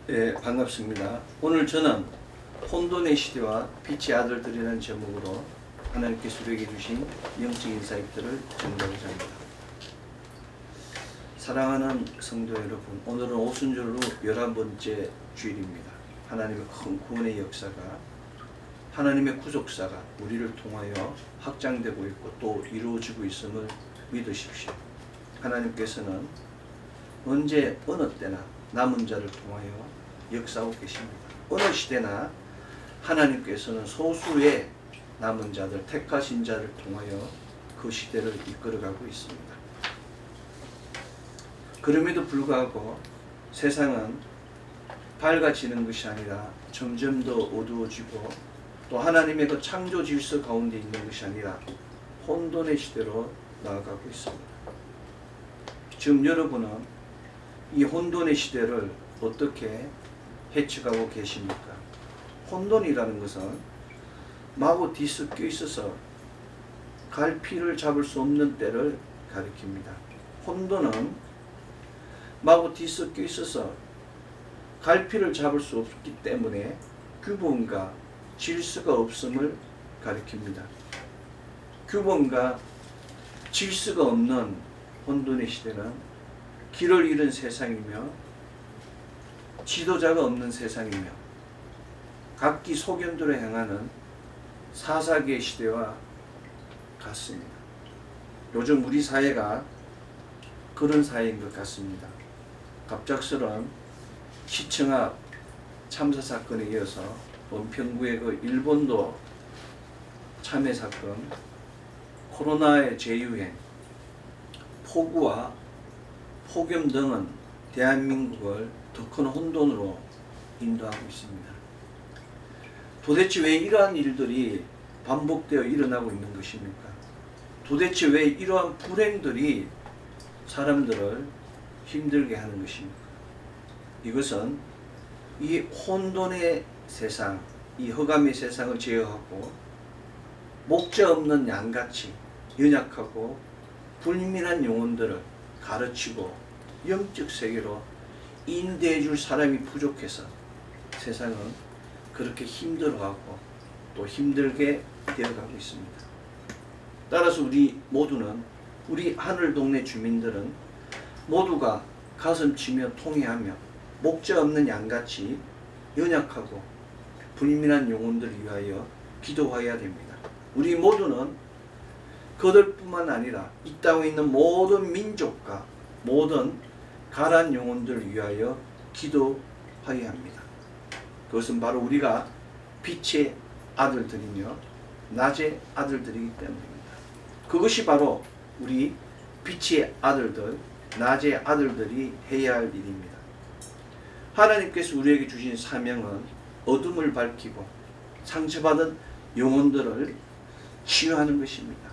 네, 반갑습니다. 오늘 저는 혼돈의 시대와 빛의 아들들이라는 제목으로 하나님께서 우리에게 주신 영적 인사이트를 전달하고자 합니다. 사랑하는 성도 여러분, 오늘은 오순절로 11번째 주일입니다. 하나님의 큰 구원의 역사가, 하나님의 구속사가 우리를 통하여 확장되고 있고 또 이루어지고 있음을 믿으십시오. 하나님께서는 언제 어느 때나 남은 자를 통하여 역사하고 계십니다. 어느 시대나 하나님께서는 소수의 남은 자들, 택하신 자를 통하여 그 시대를 이끌어가고 있습니다. 그럼에도 불구하고 세상은 밝아지는 것이 아니라 점점 더 어두워지고 또 하나님의 그 창조 질서 가운데 있는 것이 아니라 혼돈의 시대로 나아가고 있습니다. 지금 여러분은 이 혼돈의 시대를 어떻게 헤쳐가고 계십니까? 혼돈이라는 것은 마구 뒤섞여 있어서 갈피를 잡을 수 없는 때를 가리킵니다. 혼돈은 마구 뒤섞여 있어서 갈피를 잡을 수 없기 때문에 규범과 질서가 없음을 가리킵니다. 규범과 질서가 없는 혼돈의 시대는 길을 잃은 세상이며 지도자가 없는 세상이며 각기 소견대로 행하는 사사기의 시대와 같습니다. 요즘 우리 사회가 그런 사회인 것 같습니다. 갑작스런 시청 앞 참사 사건에 이어서 은평구의 그 일본도 참회 사건, 코로나의 재유행, 폭우와 폭염 등은 대한민국을 더 큰 혼돈으로 인도하고 있습니다. 도대체 왜 이러한 일들이 반복되어 일어나고 있는 것입니까? 도대체 왜 이러한 불행들이 사람들을 힘들게 하는 것입니까? 이것은 이 혼돈의 세상, 이 흑암의 세상을 제어하고 목자 없는 양같이 연약하고 불민한 영혼들을 가르치고 영적 세계로 인도해 줄 사람이 부족해서 세상은 그렇게 힘들어하고 또 힘들게 되어가고 있습니다. 따라서 우리 모두는, 우리 하늘 동네 주민들은 모두가 가슴치며 통회하며 목자 없는 양같이 연약하고 불민한 영혼들을 위하여 기도해야 됩니다. 우리 모두는 그들뿐만 아니라 이 땅에 있는 모든 민족과 모든 가난 영혼들을 위하여 기도해야 합니다. 그것은 바로 우리가 빛의 아들들이며 낮의 아들들이기 때문입니다. 그것이 바로 우리 빛의 아들들, 낮의 아들들이 해야 할 일입니다. 하나님께서 우리에게 주신 사명은 어둠을 밝히고 상처받은 영혼들을 치유하는 것입니다.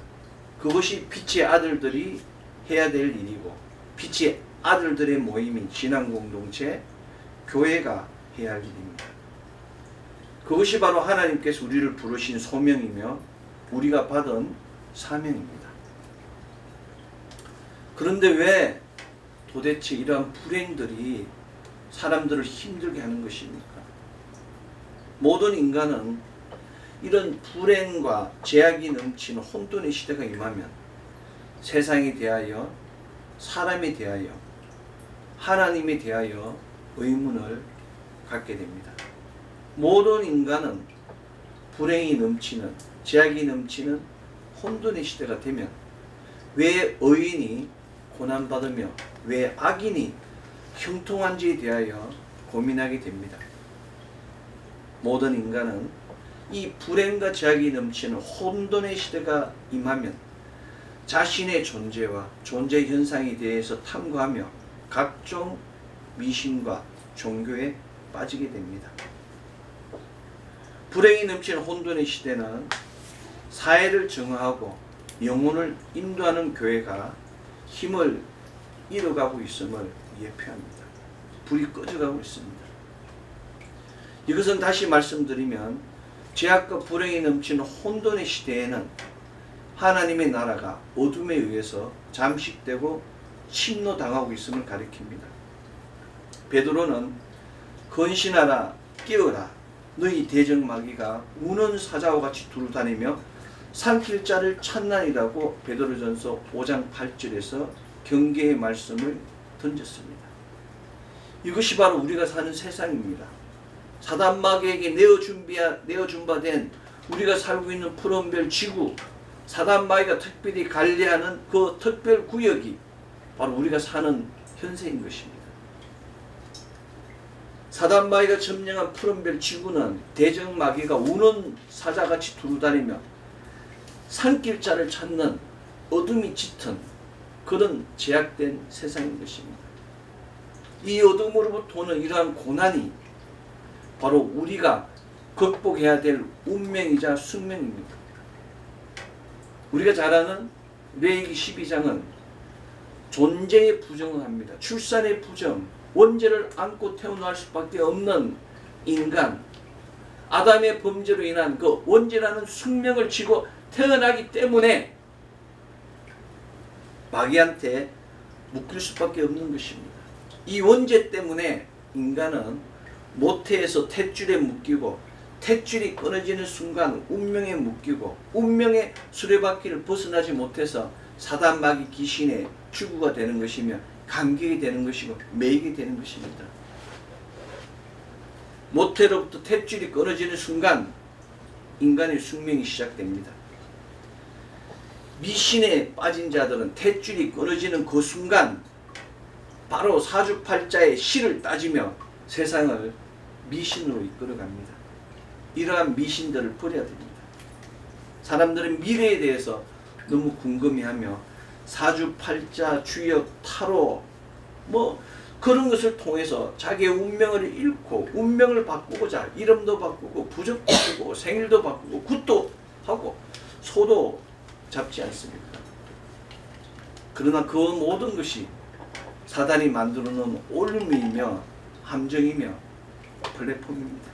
그것이 빛의 아들들이 해야 될 일이고 빛의 아들들의 모임인 신앙공동체, 교회가 해야 할 일입니다. 그것이 바로 하나님께서 우리를 부르신 소명이며 우리가 받은 사명입니다. 그런데 왜 도대체 이러한 불행들이 사람들을 힘들게 하는 것입니까? 모든 인간은 이런 불행과 제약이 넘치는 혼돈의 시대가 임하면 세상에 대하여, 사람에 대하여, 하나님에 대하여 의문을 갖게 됩니다. 모든 인간은 불행이 넘치는, 제약이 넘치는 혼돈의 시대가 되면 왜 의인이 고난받으며 왜 악인이 형통한지에 대하여 고민하게 됩니다. 모든 인간은 이 불행과 제약이 넘치는 혼돈의 시대가 임하면 자신의 존재와 존재 현상에 대해서 탐구하며 각종 미신과 종교에 빠지게 됩니다. 불행이 넘치는 혼돈의 시대는 사회를 정화하고 영혼을 인도하는 교회가 힘을 잃어가고 있음을 예표합니다. 불이 꺼져가고 있습니다. 이것은 다시 말씀드리면 죄악과 불행이 넘치는 혼돈의 시대에는 하나님의 나라가 어둠에 의해서 잠식되고 침노당하고 있음을 가리킵니다. 베드로는 건신하라 깨어라 너희 대적마귀가 우는 사자와 같이 두루다니며 삼킬 자를 찾나니라고 베드로전서 5장 8절에서 경계의 말씀을 던졌습니다. 이것이 바로 우리가 사는 세상입니다. 사단마귀에게 내어준 바 된 우리가 살고 있는 푸른별 지구, 사단마귀가 특별히 관리하는 그 특별 구역이 바로 우리가 사는 현세인 것입니다. 사단마귀가 점령한 푸른별 지구는 대적마귀가 우는 사자같이 두루다니며 산길 자를 찾는 어둠이 짙은 그런 제약된 세상인 것입니다. 이 어둠으로부터 오는 이러한 고난이 바로 우리가 극복해야 될 운명이자 숙명입니다. 우리가 잘 아는 레위기 12장은 존재의 부정을 합니다. 출산의 부정, 원죄를 안고 태어날 수밖에 없는 인간, 아담의 범죄로 인한 그 원죄라는 숙명을 지고 태어나기 때문에 마귀한테 묶일 수밖에 없는 것입니다. 이 원죄 때문에 인간은 모태에서 탯줄에 묶이고 탯줄이 끊어지는 순간 운명에 묶이고 운명의 수레바퀴를 벗어나지 못해서 사단 마귀 귀신의 주구가 되는 것이며 감격이 되는 것이고 매이게 되는 것입니다. 모태로부터 탯줄이 끊어지는 순간 인간의 숙명이 시작됩니다. 미신에 빠진 자들은 탯줄이 끊어지는 그 순간 바로 사주팔자의 실을 따지며 세상을 미신으로 이끌어갑니다. 이러한 미신들을 버려야 됩니다. 사람들은 미래에 대해서 너무 궁금해하며 사주팔자, 주역, 타로 그런 것을 통해서 자기의 운명을 잃고 운명을 바꾸고자 이름도 바꾸고 부적도 바꾸고 생일도 바꾸고 굿도 하고 소도 잡지 않습니까? 그러나 그 모든 것이 사단이 만들어 놓은 올무이며 함정이며 플랫폼입니다.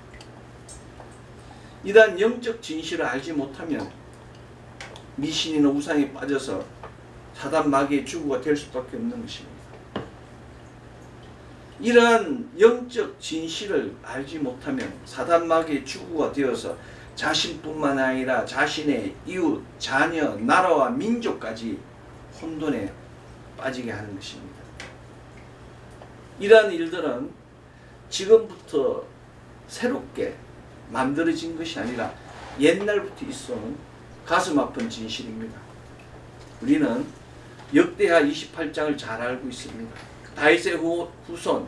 이러한 영적 진실을 알지 못하면 미신이나 우상에 빠져서 사단 마귀의 주구가 될 수밖에 없는 것입니다. 이러한 영적 진실을 알지 못하면 사단 마귀의 주구가 되어서 자신뿐만 아니라 자신의 이웃, 자녀, 나라와 민족까지 혼돈에 빠지게 하는 것입니다. 이러한 일들은 지금부터 새롭게 만들어진 것이 아니라 옛날부터 있어온 가슴 아픈 진실입니다. 우리는 역대하 28장을 잘 알고 있습니다. 다윗의 후손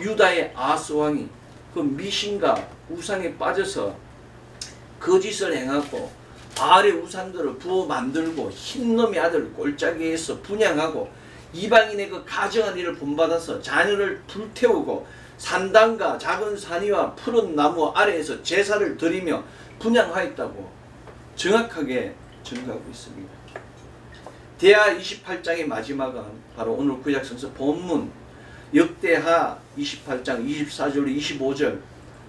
유다의 아스 왕이 그 미신과 우상에 빠져서 거짓을 행하고 바알의 우상들을 부어 만들고 흰놈의 아들을 골짜기에서 분양하고 이방인의 그 가정한 일을 본받아서 자녀를 불태우고 산당과 작은 산이와 푸른 나무 아래에서 제사를 드리며 분양하였다고 정확하게 증거하고 있습니다. 대하 28장의 마지막은 바로 오늘 구약성서 본문 역대하 28장 24절 25절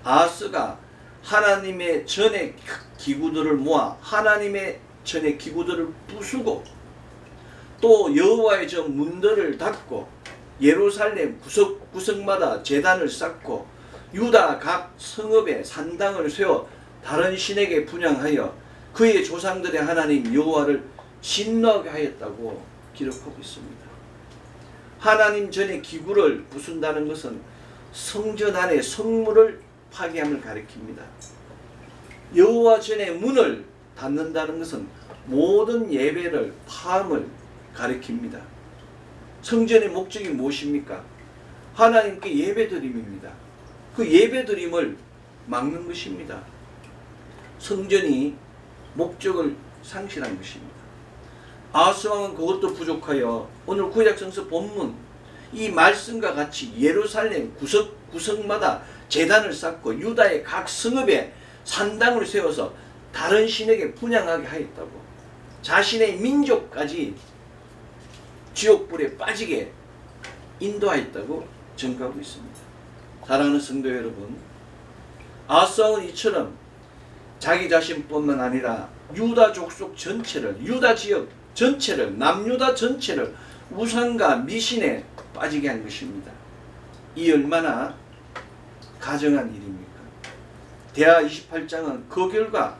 아스가 하나님의 전의 기구들을 모아 하나님의 전의 기구들을 부수고 또 여호와의 저 문들을 닫고 예루살렘 구석구석마다 제단을 쌓고 유다 각 성읍에 산당을 세워 다른 신에게 분향하여 그의 조상들의 하나님 여호와를 진노하게 하였다고 기록하고 있습니다. 하나님 전의 기구를 부순다는 것은 성전 안의 성물을 파괴함을 가리킵니다. 여호와 전의 문을 닫는다는 것은 모든 예배를 파함을 가리킵니다. 성전의 목적이 무엇입니까? 하나님께 예배드림입니다. 그 예배드림을 막는 것입니다. 성전이 목적을 상실한 것입니다. 아하스 왕은 그것도 부족하여 오늘 구약성서 본문 이 말씀과 같이 예루살렘 구석구석마다 제단을 쌓고 유다의 각 성읍에 산당을 세워서 다른 신에게 분향하게 하였다고 자신의 민족까지 지옥불에 빠지게 인도하였다고 증거하고 있습니다. 사랑하는 성도 여러분, 아하스 왕은 이처럼 자기 자신뿐만 아니라 유다 족속 전체를 유다 지역 전체를 남유다 전체를 우상과 미신에 빠지게 한 것입니다. 이 얼마나 가정한 일입니까? 대하 28장은 그 결과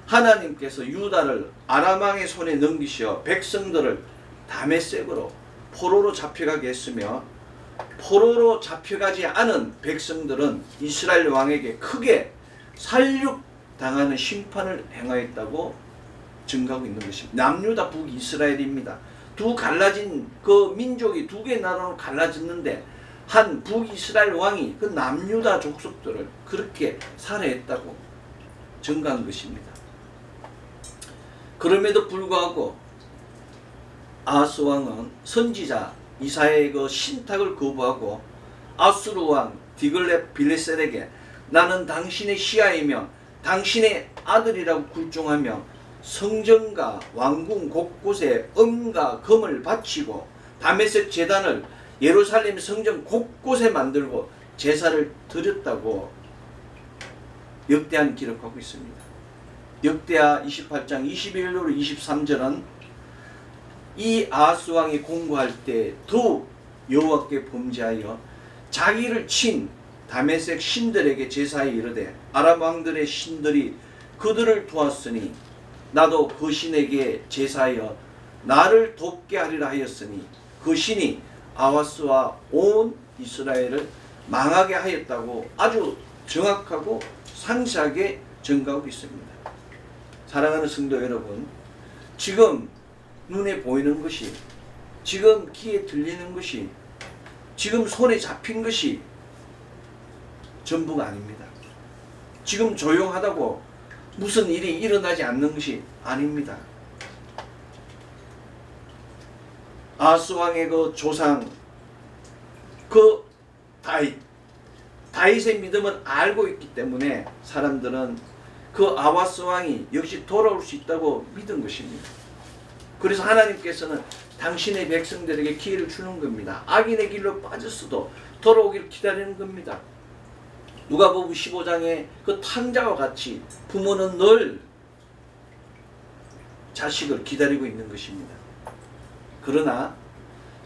하나님께서 유다를 아람 왕의 손에 넘기시어 백성들을 다메섹으로 포로로 잡혀가게 했으며, 포로로 잡혀가지 않은 백성들은 이스라엘 왕에게 크게 살육당하는 심판을 행하였다고 증가하고 있는 것입니다. 남유다 북이스라엘입니다. 두 갈라진 그 민족이 두 개의 나라로 갈라졌는데 한 북이스라엘 왕이 그 남유다 족속들을 그렇게 살해했다고 증가한 것입니다. 그럼에도 불구하고 아하스 왕은 선지자 이사야의 그 신탁을 거부하고 아수르 왕 디글렛 빌레셀에게 나는 당신의 시아이며 당신의 아들이라고 굴종하며 성전과 왕궁 곳곳에 은과 금을 바치고 다메섹 제단을 예루살렘 성전 곳곳에 만들고 제사를 드렸다고 역대하는 기록하고 있습니다. 역대하 28장 21절로 23절은 이 아하스 왕이 공고할 때 더욱 여호와께 범죄하여 자기를 친 다메섹 신들에게 제사에 이르되 아람 왕들의 신들이 그들을 도왔으니 나도 그 신에게 제사하여 나를 돕게 하리라 하였으니 그 신이 아하스와 온 이스라엘을 망하게 하였다고 아주 정확하고 상세하게 증가하고 있습니다. 사랑하는 성도 여러분, 지금 눈에 보이는 것이, 지금 귀에 들리는 것이, 지금 손에 잡힌 것이 전부가 아닙니다. 지금 조용하다고 무슨 일이 일어나지 않는 것이 아닙니다. 아하스 왕의 그 조상 그 다윗의 믿음을 알고 있기 때문에 사람들은 그 아하스 왕이 역시 돌아올 수 있다고 믿은 것입니다. 그래서 하나님께서는 당신의 백성들에게 기회를 주는 겁니다. 악인의 길로 빠졌어도 돌아오기를 기다리는 겁니다. 누가복음 15장의 그 탕자와 같이 부모는 늘 자식을 기다리고 있는 것입니다. 그러나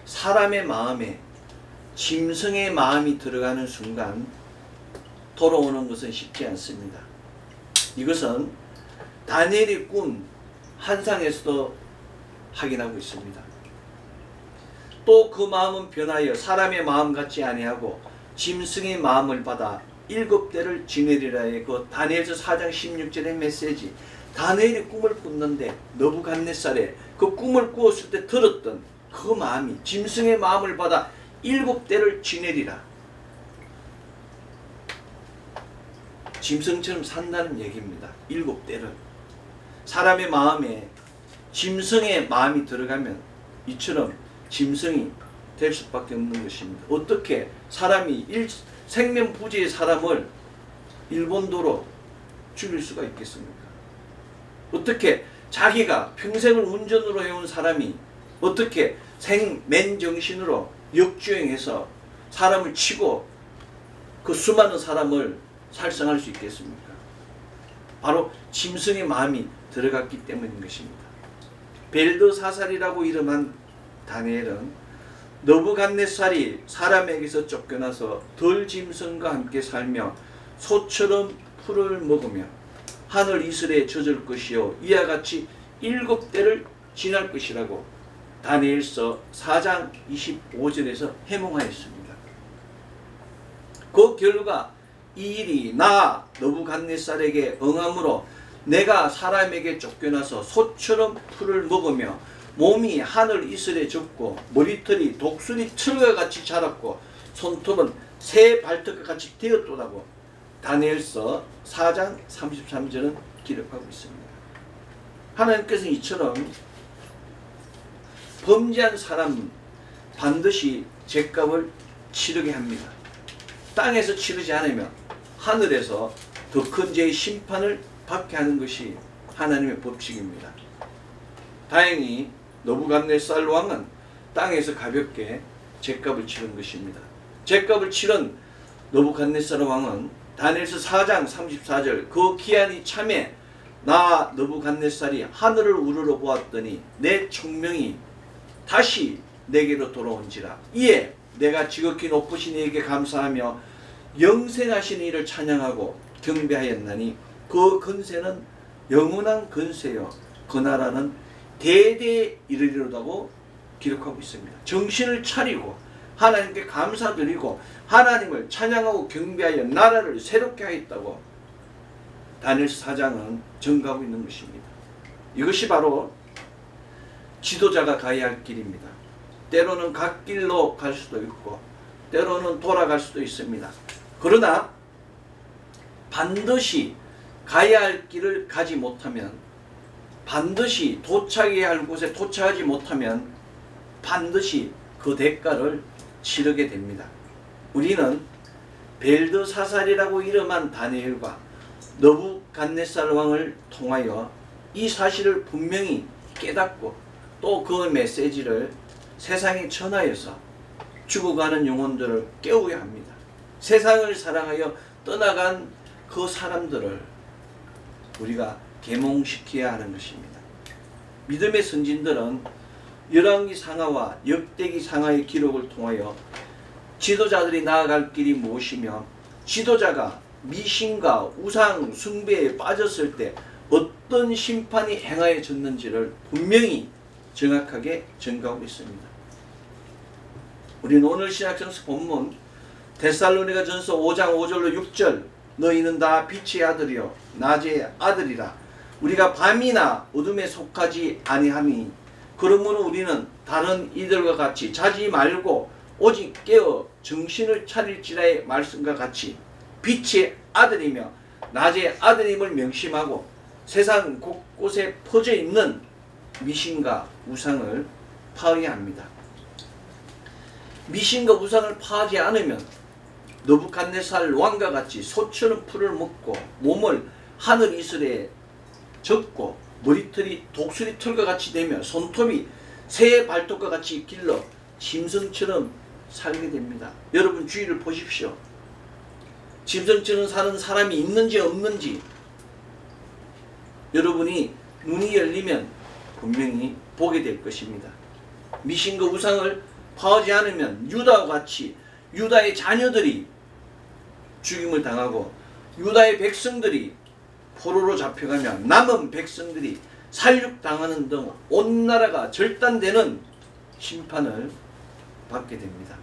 사람의 마음에 짐승의 마음이 들어가는 순간 돌아오는 것은 쉽지 않습니다. 이것은 다니엘이 꾼 환상에서도 확인하고 있습니다. 또 그 마음은 변하여 사람의 마음 같지 아니하고 짐승의 마음을 받아 7대를 지내리라의 그 다니엘서 4장 16절의 메시지. 다니엘이 꿈을 꿨는데 느부갓네살에 그 꿈을 꾸었을 때 들었던 그 마음이 짐승의 마음을 받아 7대를 지내리라. 짐승처럼 산다는 얘기입니다. 7대를. 사람의 마음에 짐승의 마음이 들어가면 이처럼 짐승이 될 수밖에 없는 것입니다. 어떻게 사람이 생명부지의 사람을 일본도로 죽일 수가 있겠습니까? 어떻게 자기가 평생을 운전으로 해온 사람이 어떻게 맨정신으로 역주행해서 사람을 치고 그 수많은 사람을 살상할 수 있겠습니까? 바로 짐승의 마음이 들어갔기 때문인 것입니다. 벨드사살이라고 이름한 다니엘은 느부갓네살이 사람에게서 쫓겨나서 들짐승과 함께 살며 소처럼 풀을 먹으며 하늘 이슬에 젖을 것이요 이와 같이 7대를 지날 것이라고 다니엘서 4장 25절에서 해몽하였습니다. 그 결과 이 일이 나 느부갓네살에게 응함으로 내가 사람에게 쫓겨나서 소처럼 풀을 먹으며 몸이 하늘 이슬에 젖고 머리털이 독수리 털과 같이 자랐고 손톱은 새 발톱과 같이 되었도다고 다니엘서 4장 33절은 기록하고 있습니다. 하나님께서는 이처럼 범죄한 사람 반드시 죗값을 치르게 합니다. 땅에서 치르지 않으면 하늘에서 더 큰 죄의 심판을 받게 하는 것이 하나님의 법칙입니다. 다행히 느부갓네살 왕은 땅에서 가볍게 죗값을 치른 것입니다. 죗값을 치른 느부갓네살 왕은 다니엘서 4장 34절 그 기한이 참에 나 느부갓네살이 하늘을 우러러 보았더니 내 총명이 다시 내게로 돌아온지라 이에 내가 지극히 높으신 이에게 감사하며 영생하신 이를 찬양하고 경배하였나니 그 건세는 영원한 건세요 그 나라는 대대에 이르리로다고 기록하고 있습니다. 정신을 차리고 하나님께 감사드리고 하나님을 찬양하고 경배하여 나라를 새롭게 하였다고 다니엘서 4장은 증거하고 있는 것입니다. 이것이 바로 지도자가 가야 할 길입니다. 때로는 갓길로 갈 수도 있고 때로는 돌아갈 수도 있습니다. 그러나 반드시 가야 할 길을 가지 못하면, 반드시 도착해야 할 곳에 도착하지 못하면 반드시 그 대가를 치르게 됩니다. 우리는 벨드사살이라고 이름한 다니엘과 느부갓네살 왕을 통하여 이 사실을 분명히 깨닫고 또 그 메시지를 세상에 전하여서 죽어가는 영혼들을 깨워야 합니다. 세상을 사랑하여 떠나간 그 사람들을 우리가 계몽시켜야 하는 것입니다. 믿음의 선진들은 열왕기 상하와 역대기 상하의 기록을 통하여 지도자들이 나아갈 길이 무엇이며 지도자가 미신과 우상 숭배에 빠졌을 때 어떤 심판이 행하여졌는지를 분명히 정확하게 증거하고 있습니다. 우리는 오늘 신약성서 본문 데살로니가전서 5장 5절로 6절 너희는 다 빛의 아들이요 낮의 아들이라 우리가 밤이나 어둠에 속하지 아니하니 그러므로 우리는 다른 이들과 같이 자지 말고 오직 깨어 정신을 차릴지라의 말씀과 같이 빛의 아들이며 낮의 아들임을 명심하고 세상 곳곳에 퍼져 있는 미신과 우상을 파해야 합니다. 미신과 우상을 파하지 않으면 느부갓네살 왕과 같이 소처럼 풀을 먹고 몸을 하늘 이슬에 젖고 머리털이 독수리 털과 같이 되며 손톱이 새의 발톱과 같이 길러 짐승처럼 살게 됩니다. 여러분 주위를 보십시오. 짐승처럼 사는 사람이 있는지 없는지 여러분이 눈이 열리면 분명히 보게 될 것입니다. 미신과 우상을 파하지 않으면 유다와 같이 유다의 자녀들이 죽임을 당하고 유다의 백성들이 포로로 잡혀가며 남은 백성들이 살육당하는 등 온 나라가 절단되는 심판을 받게 됩니다.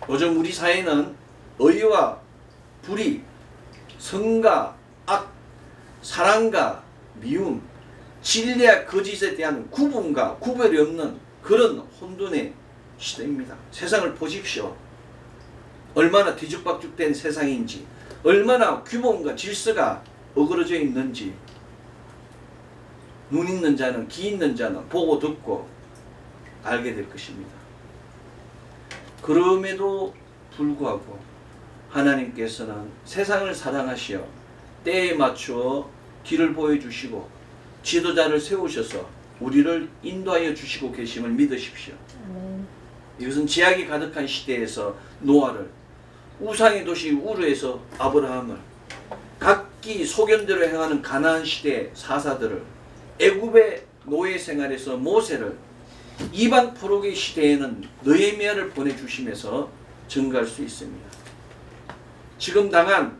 요즘 우리 사회는 의와 불의, 선과 악, 사랑과 미움, 진리와 거짓에 대한 구분과 구별이 없는 그런 혼돈의 시대입니다. 세상을 보십시오. 얼마나 뒤죽박죽된 세상인지, 얼마나 규범과 질서가 어그러져 있는지 눈 있는 자는 귀 있는 자는 보고 듣고 알게 될 것입니다. 그럼에도 불구하고 하나님께서는 세상을 사랑하시어 때에 맞추어 길을 보여주시고 지도자를 세우셔서 우리를 인도하여 주시고 계심을 믿으십시오. 이것은 제약이 가득한 시대에서 노아를, 우상의 도시 우르에서 아브라함을, 각기 소견대로 행하는 가나안 시대의 사사들을, 애굽의 노예 생활에서 모세를, 이방 포로기 시대에는 느헤미야를 보내주시면서 증거할 수 있습니다. 지금 당한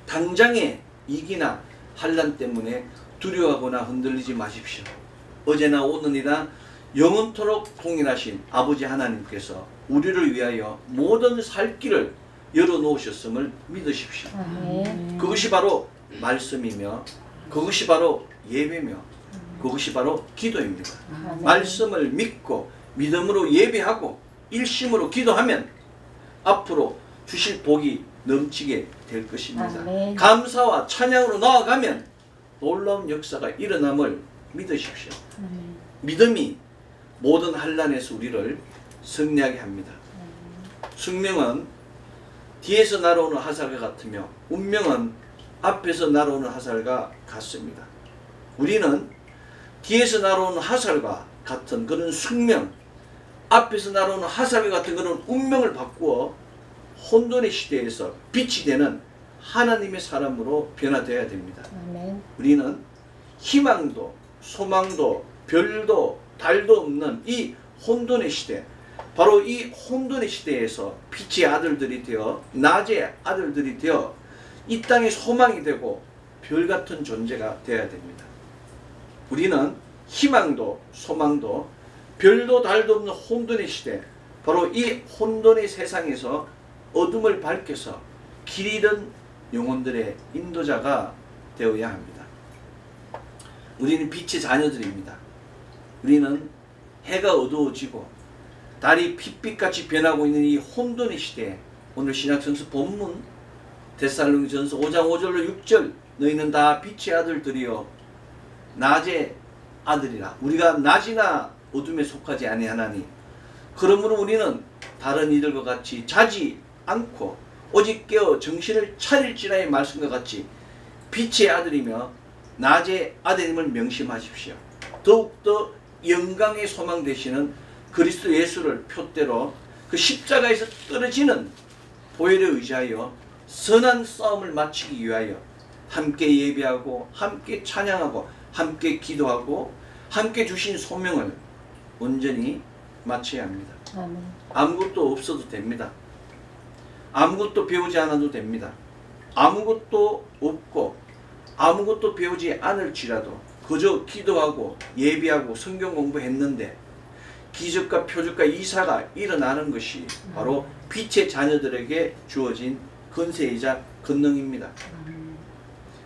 당장의 위기나 환난 때문에 두려워하거나 흔들리지 마십시오. 어제나 오늘이나 영원토록 동일하신 아버지 하나님께서 우리를 위하여 모든 살 길을 열어놓으셨음을 믿으십시오. 그것이 바로 말씀이며 그것이 바로 예배며 그것이 바로 기도입니다. 말씀을 믿고 믿음으로 예배하고 일심으로 기도하면 앞으로 주실 복이 넘치게 될 것입니다. 감사와 찬양으로 나아가면 놀라운 역사가 일어남을 믿으십시오. 믿음이 모든 환난에서 우리를 승리하게 합니다. 숙명은 뒤에서 날아오는 화살과 같으며 운명은 앞에서 날아오는 화살과 같습니다. 우리는 뒤에서 날아오는 화살과 같은 그런 숙명, 앞에서 날아오는 화살과 같은 그런 운명을 바꾸어 혼돈의 시대에서 빛이 되는 하나님의 사람으로 변화되어야 됩니다. 우리는 희망도 소망도 별도 달도 없는 이 혼돈의 시대, 바로 이 혼돈의 시대에서 빛의 아들들이 되어 낮의 아들들이 되어 이 땅의 소망이 되고 별같은 존재가 되어야 됩니다. 우리는 희망도 소망도 별도 달도 없는 혼돈의 시대, 바로 이 혼돈의 세상에서 어둠을 밝혀서 길 잃은 영혼들의 인도자가 되어야 합니다. 우리는 빛의 자녀들입니다. 우리는 해가 어두워지고 달이 핏빛같이 변하고 있는 이 혼돈의 시대에 오늘 신약성서 본문 데살로니가전서 5장 5절로 6절 너희는 다 빛의 아들들이요 낮의 아들이라. 우리가 낮이나 어둠에 속하지 아니하나니 그러므로 우리는 다른 이들과 같이 자지 않고 오직 깨어 정신을 차릴지라의 말씀과 같이 빛의 아들이며 낮의 아들임을 명심하십시오. 더욱더 영광의 소망 되시는 그리스도 예수를 표대로 그 십자가에서 떨어지는 보혈에 의지하여 선한 싸움을 마치기 위하여 함께 예배하고 함께 찬양하고 함께 기도하고 함께 주신 소명을 온전히 마쳐야 합니다. 아멘. 아무것도 없어도 됩니다. 아무것도 배우지 않아도 됩니다. 아무것도 없고 아무것도 배우지 않을지라도 그저 기도하고 예배하고 성경 공부했는데 기적과 표적과 이사가 일어나는 것이 바로 빛의 자녀들에게 주어진 권세이자 권능입니다.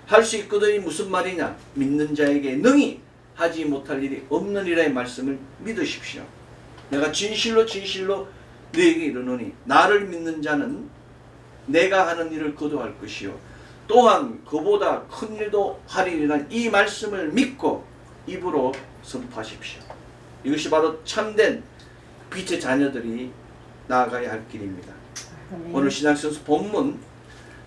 할 수 있거든이 무슨 말이냐? 믿는 자에게 능히 하지 못할 일이 없느니라의 말씀을 믿으십시오. 내가 진실로 진실로 너에게 이르노니 나를 믿는 자는 내가 하는 일을 그도 할 것이요 또한 그보다 큰 일도 하리라는 이 말씀을 믿고 입으로 선포하십시오. 이것이 바로 참된 빛의 자녀들이 나아가야 할 길입니다. 오늘 신약성서 본문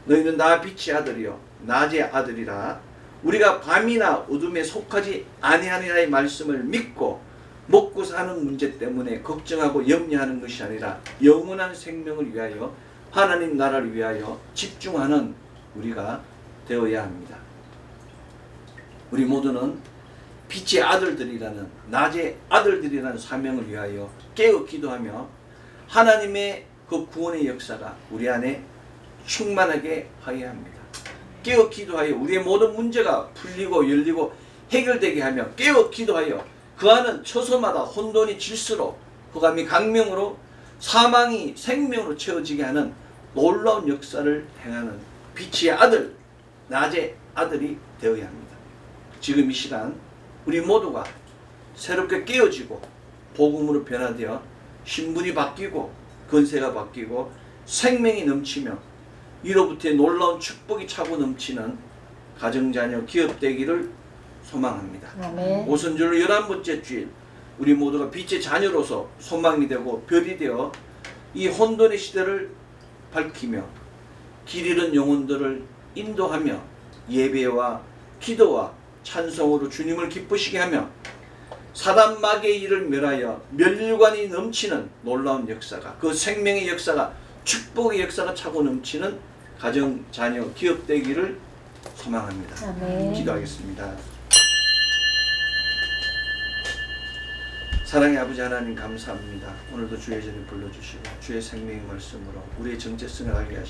너희는 다 빛의 아들이요 낮의 아들이라. 우리가 밤이나 어둠에 속하지 아니하니라의 말씀을 믿고 먹고 사는 문제 때문에 걱정하고 염려하는 것이 아니라 영원한 생명을 위하여 하나님 나라를 위하여 집중하는 우리가 되어야 합니다. 우리 모두는 빛의 아들들이라는 낮의 아들들이라는 사명을 위하여 깨어 기도하며 하나님의 그 구원의 역사가 우리 안에 충만하게 하여야 합니다. 깨어 기도하여 우리의 모든 문제가 풀리고 열리고 해결되게 하며 깨어 기도하여 그 안은 처소마다 혼돈이 질수록 흑암이 강명으로 사망이 생명으로 채워지게 하는 놀라운 역사를 행하는 빛의 아들, 낮의 아들이 되어야 합니다. 지금 이 시간 우리 모두가 새롭게 깨어지고 복음으로 변화되어 신분이 바뀌고 권세가 바뀌고 생명이 넘치며 이로부터의 놀라운 축복이 차고 넘치는 가정자녀 기업 되기를 소망합니다. 아멘. 오순절로 11번째 주일 우리 모두가 빛의 자녀로서 소망이 되고 별이 되어 이 혼돈의 시대를 밝히며 길 잃은 영혼들을 인도하며 예배와 기도와 찬송으로 주님을 기쁘시게 하며 사단 마귀의 일을 멸하여 멸관이 넘치는 놀라운 역사가 그 생명의 역사가 축복의 역사가 차고 넘치는 가정, 자녀, 기업 되기를 소망합니다. 아멘. 기도하겠습니다. 사랑의 아버지 하나님 감사합니다. 오늘도 주의 전에 불러주시고 주의 생명의 말씀으로 우리의 정체성을 알게 하시고